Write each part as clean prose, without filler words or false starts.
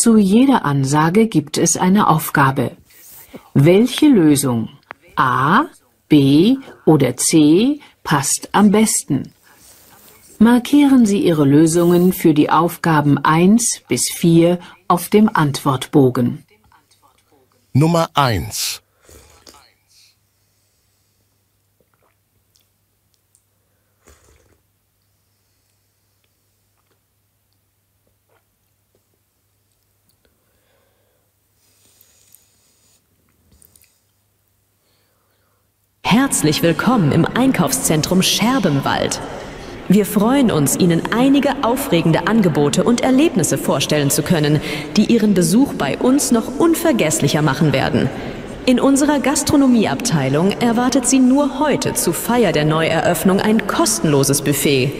Zu jeder Ansage gibt es eine Aufgabe. Welche Lösung, A, B oder C, passt am besten? Markieren Sie Ihre Lösungen für die Aufgaben 1 bis 4 auf dem Antwortbogen. Nummer 1. Herzlich willkommen im Einkaufszentrum Scherbenwald. Wir freuen uns, Ihnen einige aufregende Angebote und Erlebnisse vorstellen zu können, die Ihren Besuch bei uns noch unvergesslicher machen werden. In unserer Gastronomieabteilung erwartet Sie nur heute zur Feier der Neueröffnung ein kostenloses Buffet.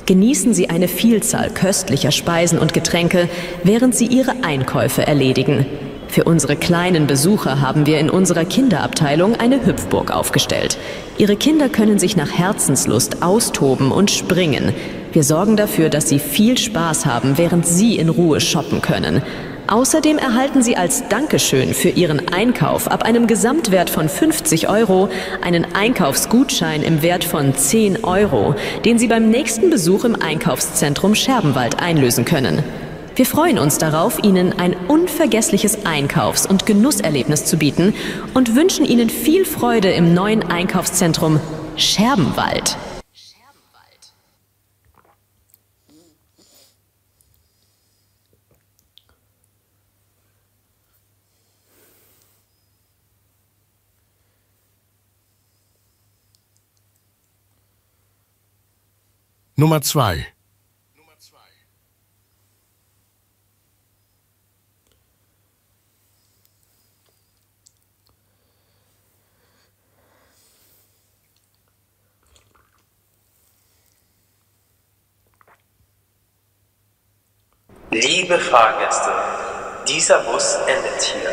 Genießen Sie eine Vielzahl köstlicher Speisen und Getränke, während Sie Ihre Einkäufe erledigen. Für unsere kleinen Besucher haben wir in unserer Kinderabteilung eine Hüpfburg aufgestellt. Ihre Kinder können sich nach Herzenslust austoben und springen. Wir sorgen dafür, dass sie viel Spaß haben, während Sie in Ruhe shoppen können. Außerdem erhalten Sie als Dankeschön für Ihren Einkauf ab einem Gesamtwert von 50 € einen Einkaufsgutschein im Wert von 10 €, den Sie beim nächsten Besuch im Einkaufszentrum Scherbenwald einlösen können. Wir freuen uns darauf, Ihnen ein unvergessliches Einkaufs- und Genusserlebnis zu bieten und wünschen Ihnen viel Freude im neuen Einkaufszentrum Scherbenwald. Nummer 2. Liebe Fahrgäste, dieser Bus endet hier.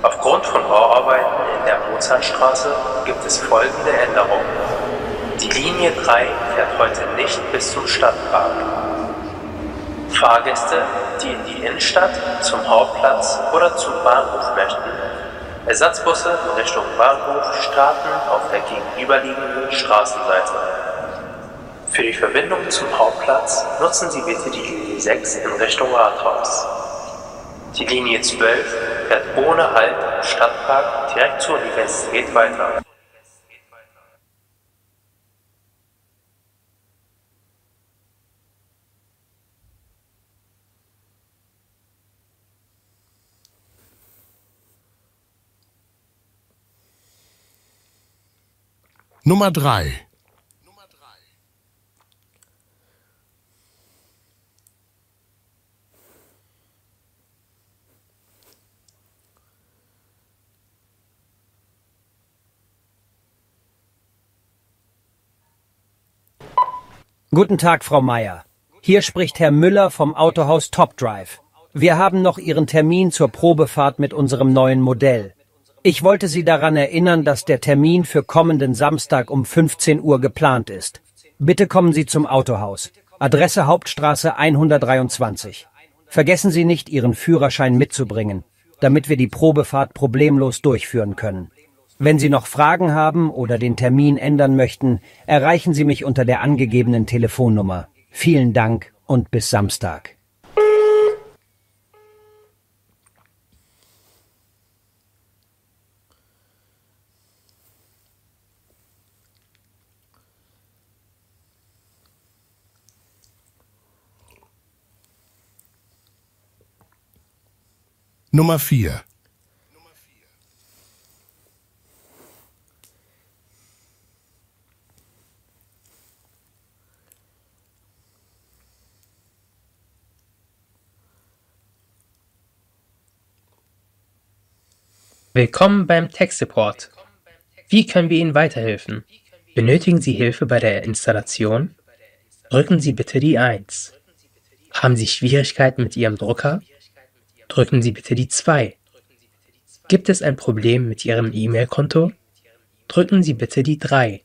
Aufgrund von Bauarbeiten in der Mozartstraße gibt es folgende Änderungen. Die Linie 3 fährt heute nicht bis zum Stadtpark. Fahrgäste, die in die Innenstadt, zum Hauptplatz oder zum Bahnhof möchten, Ersatzbusse in Richtung Bahnhof starten auf der gegenüberliegenden Straßenseite. Für die Verbindung zum Hauptplatz nutzen Sie bitte die Linie 6 in Richtung Rathaus. Die Linie 12 fährt ohne Halt im Stadtpark direkt zur Universität weiter. Nummer 3. Guten Tag, Frau Meier. Hier spricht Herr Müller vom Autohaus Top Drive. Wir haben noch Ihren Termin zur Probefahrt mit unserem neuen Modell. Ich wollte Sie daran erinnern, dass der Termin für kommenden Samstag um 15 Uhr geplant ist. Bitte kommen Sie zum Autohaus. Adresse Hauptstraße 123. Vergessen Sie nicht, Ihren Führerschein mitzubringen, damit wir die Probefahrt problemlos durchführen können. Wenn Sie noch Fragen haben oder den Termin ändern möchten, erreichen Sie mich unter der angegebenen Telefonnummer. Vielen Dank und bis Samstag. Nummer 4. Willkommen beim Tech Support. Wie können wir Ihnen weiterhelfen? Benötigen Sie Hilfe bei der Installation? Drücken Sie bitte die 1. Haben Sie Schwierigkeiten mit Ihrem Drucker? Drücken Sie bitte die 2. Gibt es ein Problem mit Ihrem E-Mail-Konto? Drücken Sie bitte die 3.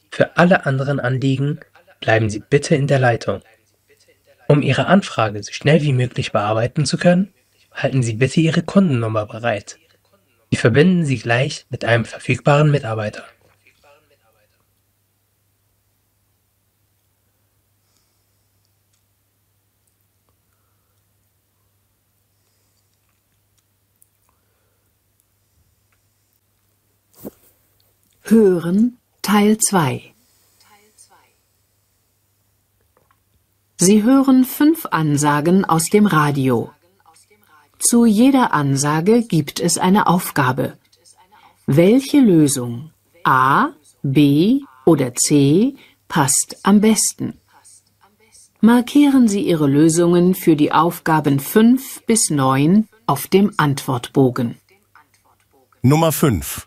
Für alle anderen Anliegen bleiben Sie bitte in der Leitung. Um Ihre Anfrage so schnell wie möglich bearbeiten zu können, halten Sie bitte Ihre Kundennummer bereit. Wir verbinden Sie gleich mit einem verfügbaren Mitarbeiter. Hören Teil 2. Sie hören 5 Ansagen aus dem Radio. Zu jeder Ansage gibt es eine Aufgabe. Welche Lösung A, B oder C passt am besten? Markieren Sie Ihre Lösungen für die Aufgaben 5 bis 9 auf dem Antwortbogen. Nummer 5.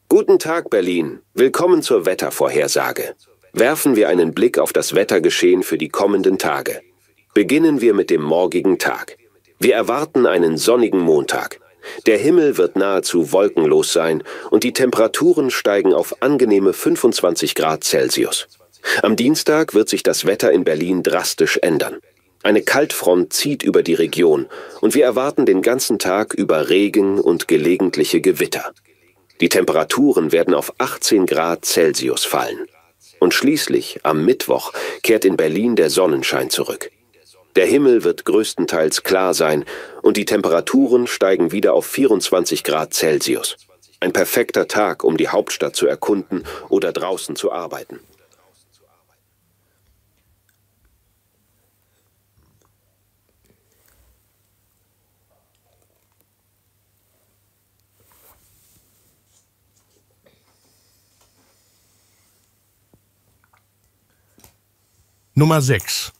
Guten Tag, Berlin. Willkommen zur Wettervorhersage. Werfen wir einen Blick auf das Wettergeschehen für die kommenden Tage. Beginnen wir mit dem morgigen Tag. Wir erwarten einen sonnigen Montag. Der Himmel wird nahezu wolkenlos sein und die Temperaturen steigen auf angenehme 25 Grad Celsius. Am Dienstag wird sich das Wetter in Berlin drastisch ändern. Eine Kaltfront zieht über die Region und wir erwarten den ganzen Tag über Regen und gelegentliche Gewitter. Die Temperaturen werden auf 18 Grad Celsius fallen. Und schließlich, am Mittwoch, kehrt in Berlin der Sonnenschein zurück. Der Himmel wird größtenteils klar sein und die Temperaturen steigen wieder auf 24 Grad Celsius. Ein perfekter Tag, um die Hauptstadt zu erkunden oder draußen zu arbeiten. Nummer 6.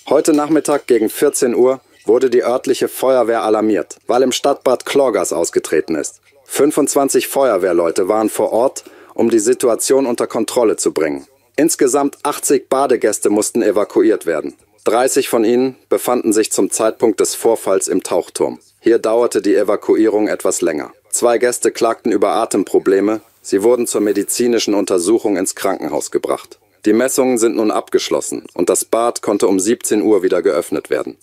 Heute Nachmittag gegen 14 Uhr wurde die örtliche Feuerwehr alarmiert, weil im Stadtbad Chlorgas ausgetreten ist. 25 Feuerwehrleute waren vor Ort, um die Situation unter Kontrolle zu bringen. Insgesamt 80 Badegäste mussten evakuiert werden. 30 von ihnen befanden sich zum Zeitpunkt des Vorfalls im Tauchturm. Hier dauerte die Evakuierung etwas länger. 2 Gäste klagten über Atemprobleme. Sie wurden zur medizinischen Untersuchung ins Krankenhaus gebracht. Die Messungen sind nun abgeschlossen und das Bad konnte um 17 Uhr wieder geöffnet werden.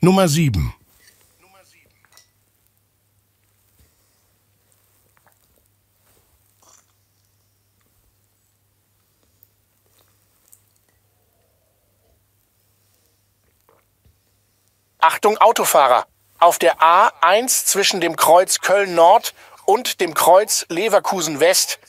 Nummer 7. Achtung Autofahrer! Auf der A1 zwischen dem Kreuz Köln-Nord und dem Kreuz Leverkusen-West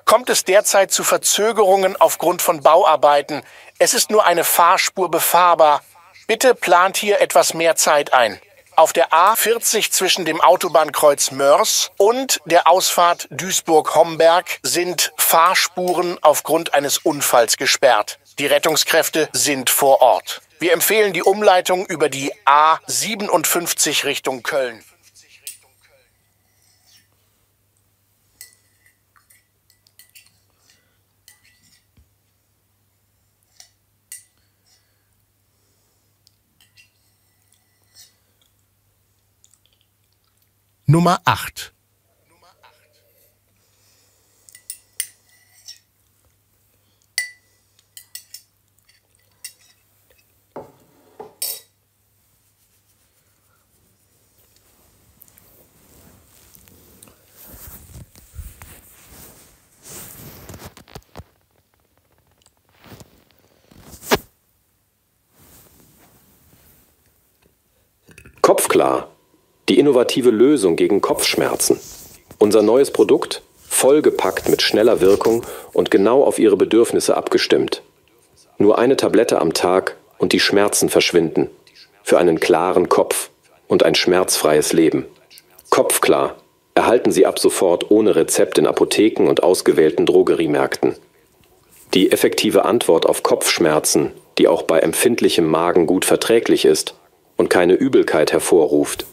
kommt es derzeit zu Verzögerungen aufgrund von Bauarbeiten. Es ist nur eine Fahrspur befahrbar. Bitte plant hier etwas mehr Zeit ein. Auf der A40 zwischen dem Autobahnkreuz Mörs und der Ausfahrt Duisburg-Homberg sind Fahrspuren aufgrund eines Unfalls gesperrt. Die Rettungskräfte sind vor Ort. Wir empfehlen die Umleitung über die A57 Richtung Köln. Nummer 8. Kopfklar. Die innovative Lösung gegen Kopfschmerzen. Unser neues Produkt, vollgepackt mit schneller Wirkung und genau auf Ihre Bedürfnisse abgestimmt. Nur eine Tablette am Tag und die Schmerzen verschwinden. Für einen klaren Kopf und ein schmerzfreies Leben. Kopfklar erhalten Sie ab sofort ohne Rezept in Apotheken und ausgewählten Drogeriemärkten. Die effektive Antwort auf Kopfschmerzen, die auch bei empfindlichem Magen gut verträglich ist und keine Übelkeit hervorruft.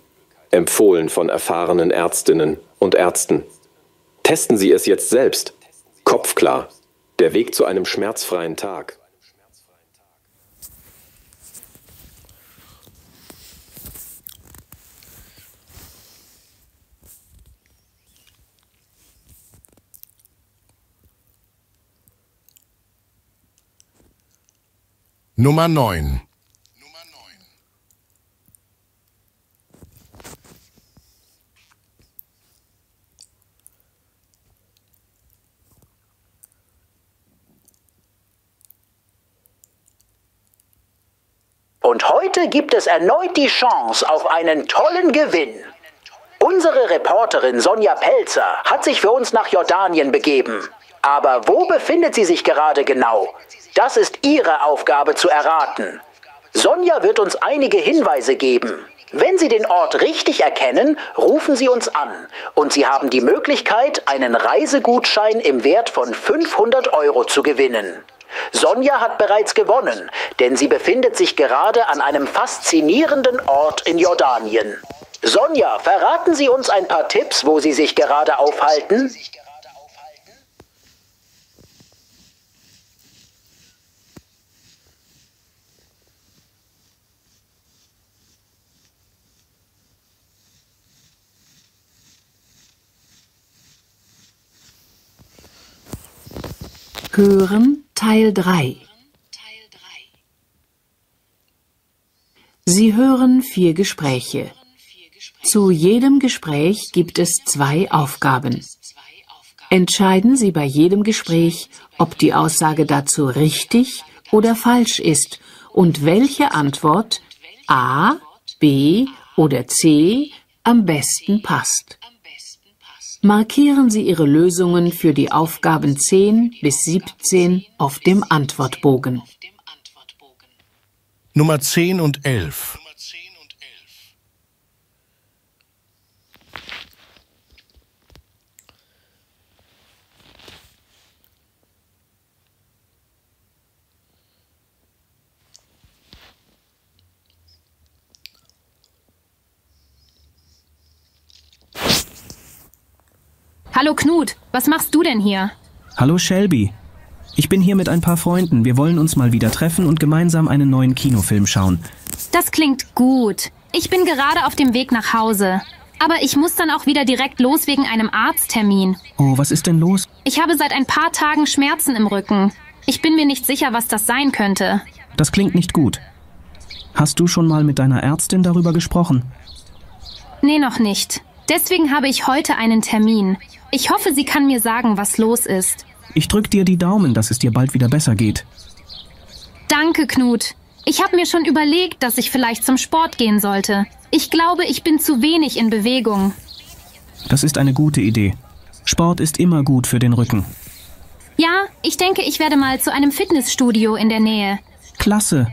Empfohlen von erfahrenen Ärztinnen und Ärzten. Testen Sie es jetzt selbst. Kopfklar. Der Weg zu einem schmerzfreien Tag. Nummer 9. Und heute gibt es erneut die Chance auf einen tollen Gewinn. Unsere Reporterin Sonja Pelzer hat sich für uns nach Jordanien begeben. Aber wo befindet sie sich gerade genau? Das ist Ihre Aufgabe zu erraten. Sonja wird uns einige Hinweise geben. Wenn Sie den Ort richtig erkennen, rufen Sie uns an. Und Sie haben die Möglichkeit, einen Reisegutschein im Wert von 500 € zu gewinnen. Sonja hat bereits gewonnen, denn sie befindet sich gerade an einem faszinierenden Ort in Jordanien. Sonja, verraten Sie uns ein paar Tipps, wo Sie sich gerade aufhalten? Hören Teil 3. Sie hören 4 Gespräche. Zu jedem Gespräch gibt es 2 Aufgaben. Entscheiden Sie bei jedem Gespräch, ob die Aussage dazu richtig oder falsch ist und welche Antwort A, B oder C am besten passt. Markieren Sie Ihre Lösungen für die Aufgaben 10 bis 17 auf dem Antwortbogen. Nummer 10 und 11. Hallo Knut, was machst du denn hier? Hallo Shelby. Ich bin hier mit ein paar Freunden. Wir wollen uns mal wieder treffen und gemeinsam einen neuen Kinofilm schauen. Das klingt gut. Ich bin gerade auf dem Weg nach Hause. Aber ich muss dann auch wieder direkt los wegen einem Arzttermin. Oh, was ist denn los? Ich habe seit ein paar Tagen Schmerzen im Rücken. Ich bin mir nicht sicher, was das sein könnte. Das klingt nicht gut. Hast du schon mal mit deiner Ärztin darüber gesprochen? Nee, noch nicht. Deswegen habe ich heute einen Termin. Ich hoffe, sie kann mir sagen, was los ist. Ich drück dir die Daumen, dass es dir bald wieder besser geht. Danke, Knut. Ich habe mir schon überlegt, dass ich vielleicht zum Sport gehen sollte. Ich glaube, ich bin zu wenig in Bewegung. Das ist eine gute Idee. Sport ist immer gut für den Rücken. Ja, ich denke, ich werde mal zu einem Fitnessstudio in der Nähe. Klasse.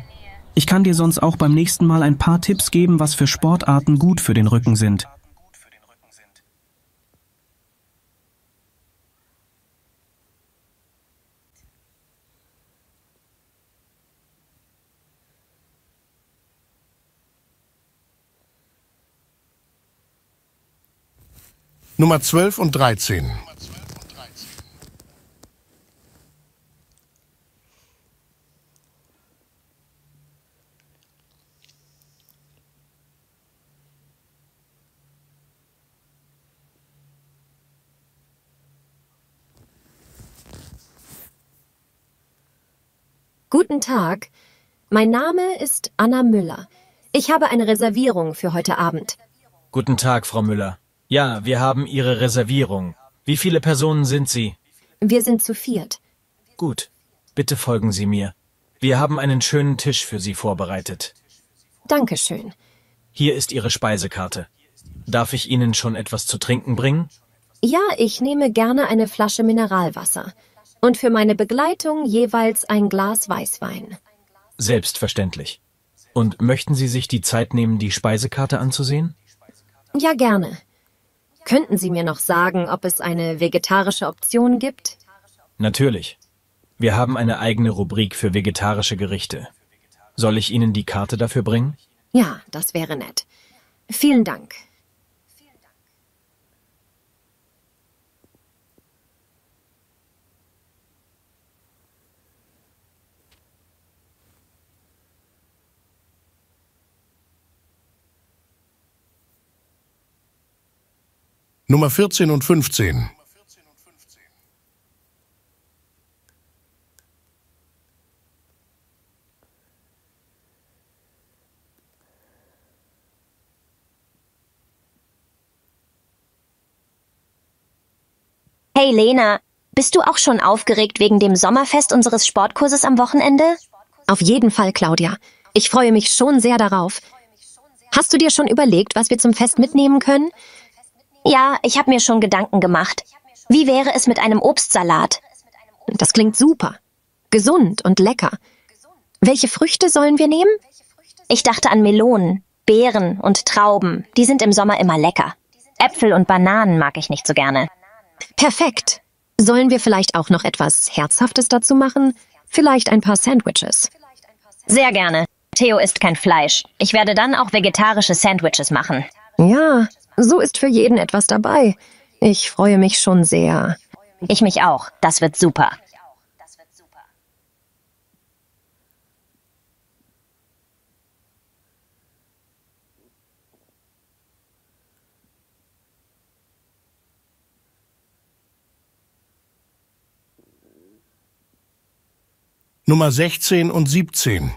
Ich kann dir sonst auch beim nächsten Mal ein paar Tipps geben, was für Sportarten gut für den Rücken sind. Nummer 12 und 13. Guten Tag, mein Name ist Anna Müller. Ich habe eine Reservierung für heute Abend. Guten Tag, Frau Müller. Ja, wir haben Ihre Reservierung. Wie viele Personen sind Sie? Wir sind zu 4. Gut, bitte folgen Sie mir. Wir haben einen schönen Tisch für Sie vorbereitet. Dankeschön. Hier ist Ihre Speisekarte. Darf ich Ihnen schon etwas zu trinken bringen? Ja, ich nehme gerne eine Flasche Mineralwasser. Und für meine Begleitung jeweils ein Glas Weißwein. Selbstverständlich. Und möchten Sie sich die Zeit nehmen, die Speisekarte anzusehen? Ja, gerne. Könnten Sie mir noch sagen, ob es eine vegetarische Option gibt? Natürlich. Wir haben eine eigene Rubrik für vegetarische Gerichte. Soll ich Ihnen die Karte dafür bringen? Ja, das wäre nett. Vielen Dank. Nummer 14 und 15. Hey Lena, bist du auch schon aufgeregt wegen dem Sommerfest unseres Sportkurses am Wochenende? Auf jeden Fall, Claudia. Ich freue mich schon sehr darauf. Hast du dir schon überlegt, was wir zum Fest mitnehmen können? Ja, ich habe mir schon Gedanken gemacht. Wie wäre es mit einem Obstsalat? Das klingt super. Gesund und lecker. Welche Früchte sollen wir nehmen? Ich dachte an Melonen, Beeren und Trauben. Die sind im Sommer immer lecker. Äpfel und Bananen mag ich nicht so gerne. Perfekt. Sollen wir vielleicht auch noch etwas Herzhaftes dazu machen? Vielleicht ein paar Sandwiches. Sehr gerne. Theo isst kein Fleisch. Ich werde dann auch vegetarische Sandwiches machen. Ja, so ist für jeden etwas dabei. Ich freue mich schon sehr. Ich mich auch. Das wird super. Nummer 16 und 17.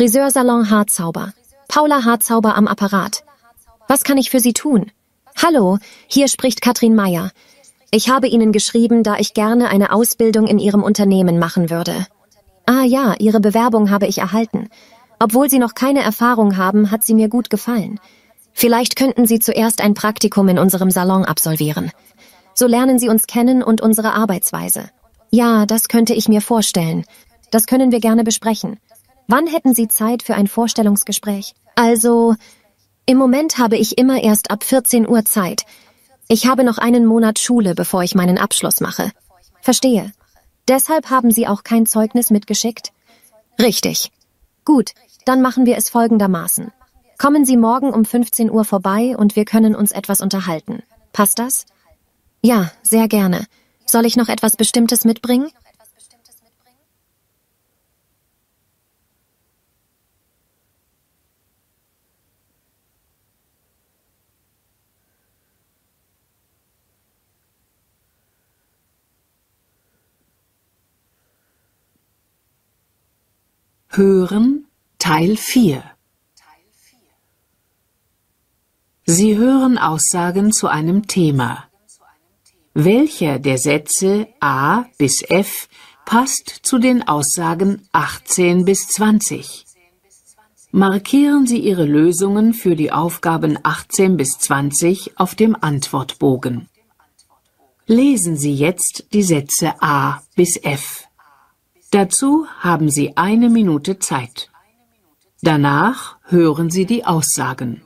Friseursalon Haarzauber. Paula Haarzauber am Apparat. Was kann ich für Sie tun? Hallo, hier spricht Katrin Meyer. Ich habe Ihnen geschrieben, da ich gerne eine Ausbildung in Ihrem Unternehmen machen würde. Ah ja, Ihre Bewerbung habe ich erhalten. Obwohl Sie noch keine Erfahrung haben, hat sie mir gut gefallen. Vielleicht könnten Sie zuerst ein Praktikum in unserem Salon absolvieren. So lernen Sie uns kennen und unsere Arbeitsweise. Ja, das könnte ich mir vorstellen. Das können wir gerne besprechen. Wann hätten Sie Zeit für ein Vorstellungsgespräch? Also, im Moment habe ich immer erst ab 14 Uhr Zeit. Ich habe noch einen Monat Schule, bevor ich meinen Abschluss mache. Verstehe. Deshalb haben Sie auch kein Zeugnis mitgeschickt? Richtig. Gut, dann machen wir es folgendermaßen. Kommen Sie morgen um 15 Uhr vorbei und wir können uns etwas unterhalten. Passt das? Ja, sehr gerne. Soll ich noch etwas Bestimmtes mitbringen? Hören Teil 4. Sie hören Aussagen zu einem Thema. Welcher der Sätze A bis F passt zu den Aussagen 18 bis 20? Markieren Sie Ihre Lösungen für die Aufgaben 18 bis 20 auf dem Antwortbogen. Lesen Sie jetzt die Sätze A bis F. Dazu haben Sie 1 Minute Zeit. Danach hören Sie die Aussagen.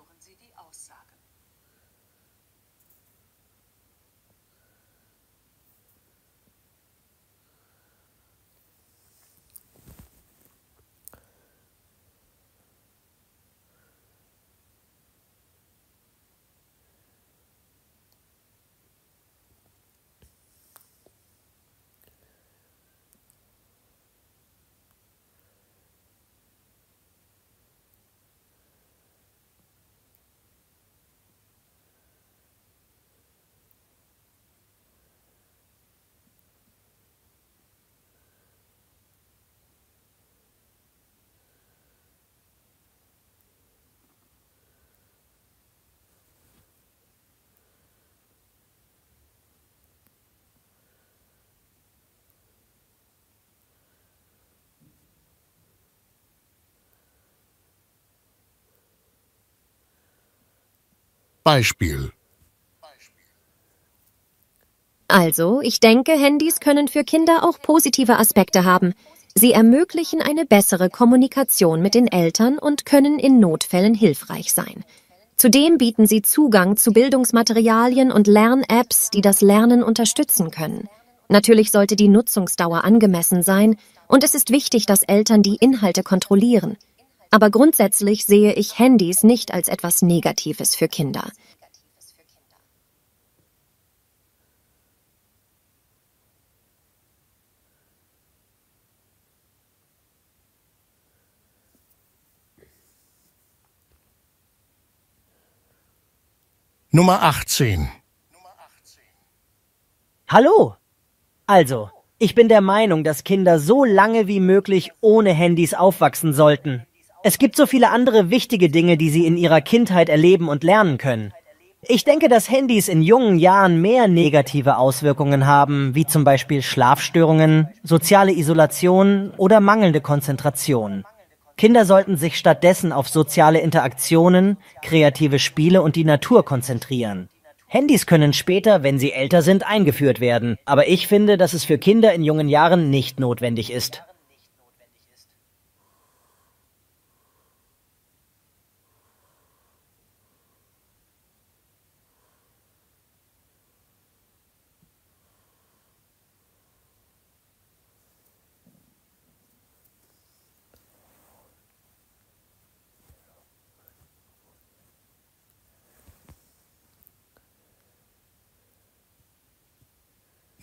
Beispiel. Also, ich denke, Handys können für Kinder auch positive Aspekte haben. Sie ermöglichen eine bessere Kommunikation mit den Eltern und können in Notfällen hilfreich sein. Zudem bieten sie Zugang zu Bildungsmaterialien und Lern-Apps, die das Lernen unterstützen können. Natürlich sollte die Nutzungsdauer angemessen sein und es ist wichtig, dass Eltern die Inhalte kontrollieren. Aber grundsätzlich sehe ich Handys nicht als etwas Negatives für Kinder. Nummer 18. Hallo! Also, ich bin der Meinung, dass Kinder so lange wie möglich ohne Handys aufwachsen sollten. Es gibt so viele andere wichtige Dinge, die sie in ihrer Kindheit erleben und lernen können. Ich denke, dass Handys in jungen Jahren mehr negative Auswirkungen haben, wie zum Beispiel Schlafstörungen, soziale Isolation oder mangelnde Konzentration. Kinder sollten sich stattdessen auf soziale Interaktionen, kreative Spiele und die Natur konzentrieren. Handys können später, wenn sie älter sind, eingeführt werden, aber ich finde, dass es für Kinder in jungen Jahren nicht notwendig ist.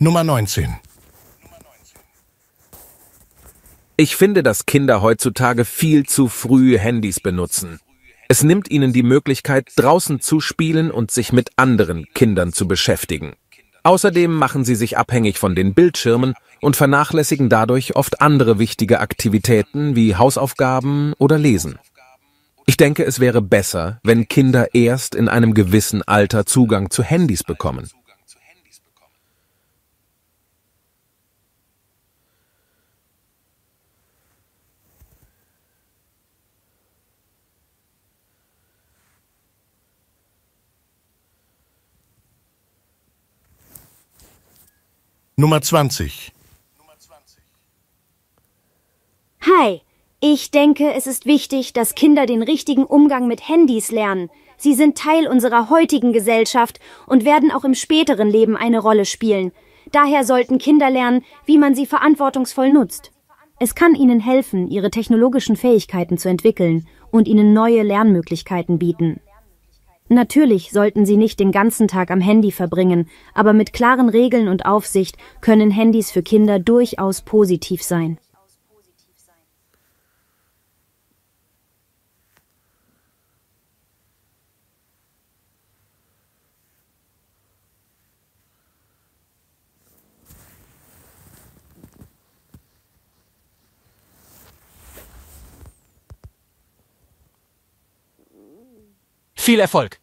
Nummer 19. Ich finde, dass Kinder heutzutage viel zu früh Handys benutzen. Es nimmt ihnen die Möglichkeit, draußen zu spielen und sich mit anderen Kindern zu beschäftigen. Außerdem machen sie sich abhängig von den Bildschirmen und vernachlässigen dadurch oft andere wichtige Aktivitäten wie Hausaufgaben oder Lesen. Ich denke, es wäre besser, wenn Kinder erst in einem gewissen Alter Zugang zu Handys bekommen. Nummer 20. Hi, ich denke, es ist wichtig, dass Kinder den richtigen Umgang mit Handys lernen. Sie sind Teil unserer heutigen Gesellschaft und werden auch im späteren Leben eine Rolle spielen. Daher sollten Kinder lernen, wie man sie verantwortungsvoll nutzt. Es kann ihnen helfen, ihre technologischen Fähigkeiten zu entwickeln und ihnen neue Lernmöglichkeiten bieten. Natürlich sollten sie nicht den ganzen Tag am Handy verbringen, aber mit klaren Regeln und Aufsicht können Handys für Kinder durchaus positiv sein. Viel Erfolg!